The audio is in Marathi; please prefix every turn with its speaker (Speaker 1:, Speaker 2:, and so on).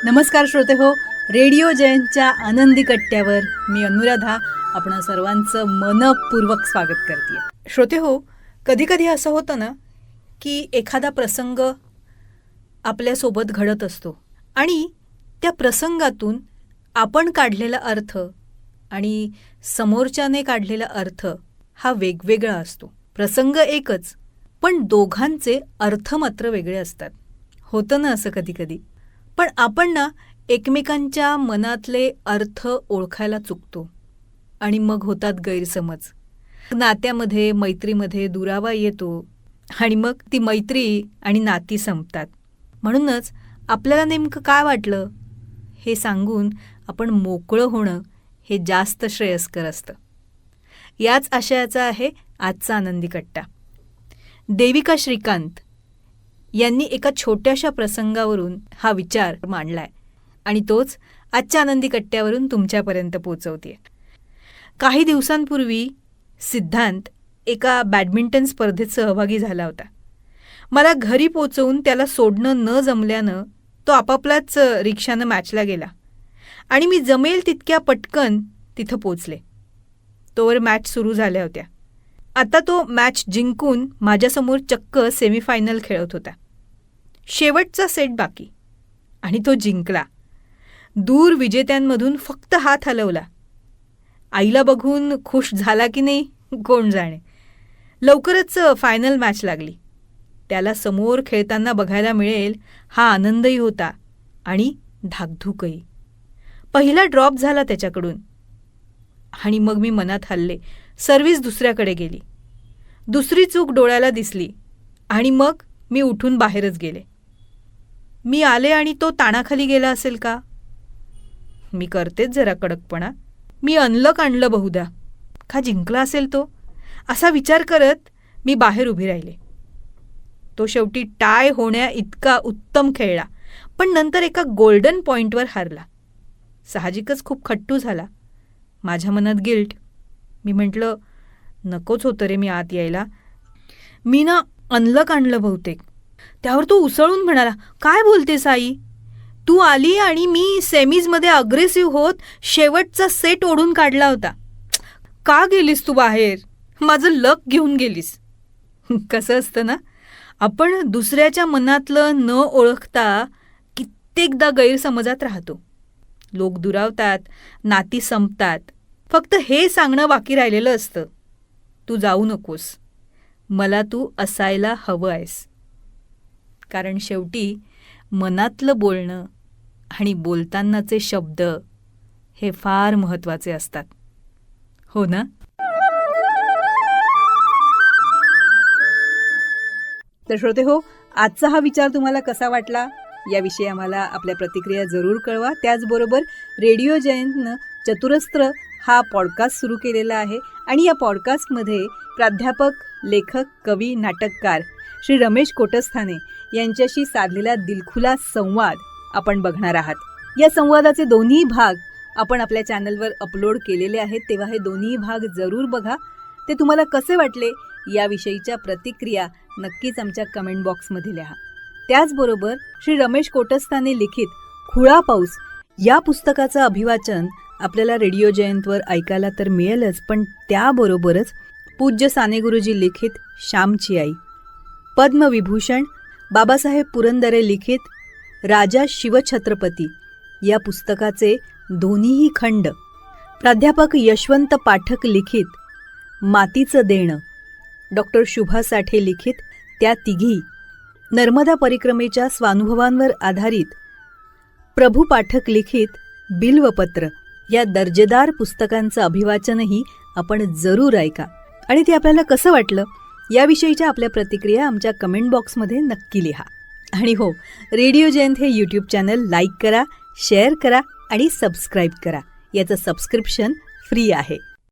Speaker 1: नमस्कार श्रोते हो, रेडिओ जयंतच्या आनंदी कट्ट्यावर मी अनुराधा आपण सर्वांचं मनपूर्वक स्वागत करते. श्रोते हो, कधी कधी असं होतं ना की एखादा प्रसंग आपल्यासोबत घडत असतो आणि त्या प्रसंगातून आपण काढलेला अर्थ आणि समोरच्याने काढलेला अर्थ हा वेगवेगळा असतो. प्रसंग एकच पण दोघांचे अर्थ मात्र वेगळे असतात. होतं ना असं कधी कधी. पण आपण ना एकमेकांच्या मनातले अर्थ ओळखायला चुकतो आणि मग होतात गैरसमज. नात्यामध्ये मैत्रीमध्ये दुरावा येतो आणि मग ती मैत्री आणि नाती संपतात. म्हणूनच आपल्याला नेमकं काय वाटलं हे सांगून आपण मोकळं होणं हे जास्त श्रेयस्कर असतं. याच आशयाचा आहे आजचा आनंदी कट्टा. देविका श्रीकांत यांनी एका छोट्याशा प्रसंगावरून हा विचार मांडलाय आणि तोच आजच्या आनंदी कट्ट्यावरून तुमच्यापर्यंत पोचवते. काही दिवसांपूर्वी सिद्धांत एका बॅडमिंटन स्पर्धेत सहभागी झाला होता. मला घरी पोचवून त्याला सोडणं न जमल्यानं तो आपापलाच रिक्षानं मॅचला गेला आणि मी जमेल तितक्या पटकन तिथं पोचले. तोवर मॅच सुरू झाल्या होत्या. आता तो मॅच जिंकून माझ्यासमोर चक्क सेमीफायनल खेळत होता. शेवटचा सेट बाकी आणि तो जिंकला. दूर विजेत्यांमधून फक्त हात हलवला. आईला बघून खुश झाला की नाही कोण जाणे. लवकरच फायनल मॅच लागली. त्याला समोर खेळताना बघायला मिळेल हा आनंदही होता आणि धाकधूकही. पहिला ड्रॉप झाला त्याच्याकडून आणि मग मी मनात हल्ले. सर्व्हिस दुसऱ्याकडे गेली. दुसरी चूक डोळ्याला दिसली आणि मग मी उठून बाहेरच गेले. मी आले आणि तो ताणाखाली गेला असेल का? मी करतेच जरा कडकपणा. मी अनलक आणलं बहुधा. का जिंकला असेल तो असा विचार करत मी बाहेर उभी राहिले. तो शेवटी टाय होण्या इतका उत्तम खेळला पण नंतर एका गोल्डन पॉईंटवर हारला. साहजिकच खूप खट्टू झाला. माझ्या मनात गिल्ट. मी म्हटलं नकोच होतं रे मी आत यायला. मी ना अनलक आणलं बहुतेक. त्यावर तो उसळून म्हणाला, काय बोलतेस आई? तू आली आणि मी सेमीजमध्ये अग्रेसिव्ह होत शेवटचा सेट ओढून काढला होता. का गेलीस तू बाहेर? माझं लक घेऊन गेलीस. कसं असतं ना, आपण दुसऱ्याच्या मनातलं न ओळखता कित्येकदा गैरसमजात राहतो. लोक दुरावतात, नाती संपतात. फक्त हे सांगणं बाकी राहिलेलं असतं, तू जाऊ नकोस, मला तू असायला हवं आहेस. कारण शेवटी मनातलं बोलणं आणि बोलतानाचे शब्द हे फार महत्त्वाचे असतात. हो ना? तर श्रोते हो, आजचा हा विचार तुम्हाला कसा वाटला याविषयी आम्हाला आपल्या प्रतिक्रिया जरूर कळवा. त्याचबरोबर रेडिओ जयंतनं चतुरस्त्र हा पॉडकास्ट सुरू केलेला आहे आणि या पॉडकास्टमध्ये प्राध्यापक, लेखक, कवी, नाटककार श्री रमेश कोटस्थाने यांच्याशी साधलेला दिलखुलास संवाद आपण बघणार आहात. या संवादाचे दोन्ही भाग आपण आपल्या चॅनलवर अपलोड केलेले आहेत, तेव्हा हे दोन्ही भाग जरूर बघा. ते तुम्हाला कसे वाटले याविषयीच्या प्रतिक्रिया नक्कीच आमच्या कमेंट बॉक्समध्ये लिहा. त्याचबरोबर श्री रमेश कोटस्थाने लिखित खुळा पाऊस या पुस्तकाचं अभिवाचन आपल्याला रेडिओ जयंतवर ऐकायला तर मिळेलच, पण त्याबरोबरच पूज्य साने गुरुजी लिखित श्यामची आई, पद्मविभूषण बाबासाहेब पुरंदरे लिखित राजा शिवछत्रपती या पुस्तकाचे दोन्हीही खंड, प्राध्यापक यशवंत पाठक लिखित मातीचं देणं, डॉक्टर शुभा साठे लिखित त्या तिघी, नर्मदा परिक्रमेच्या स्वानुभवांवर आधारित प्रभू पाठक लिखित बिल्वपत्र या दर्जेदार पुस्तकांचं अभिवाचनही आपण जरूर ऐका. आणि ते आपल्याला कसं वाटलं याविषयीच्या आपल्या प्रतिक्रिया आमच्या कमेंट बॉक्समध्ये नक्की लिहा. आणि हो, रेडिओ जयंत हे यूट्यूब चॅनल लाईक करा, शेअर करा आणि सबस्क्राईब करा. याचं सबस्क्रिप्शन फ्री आहे.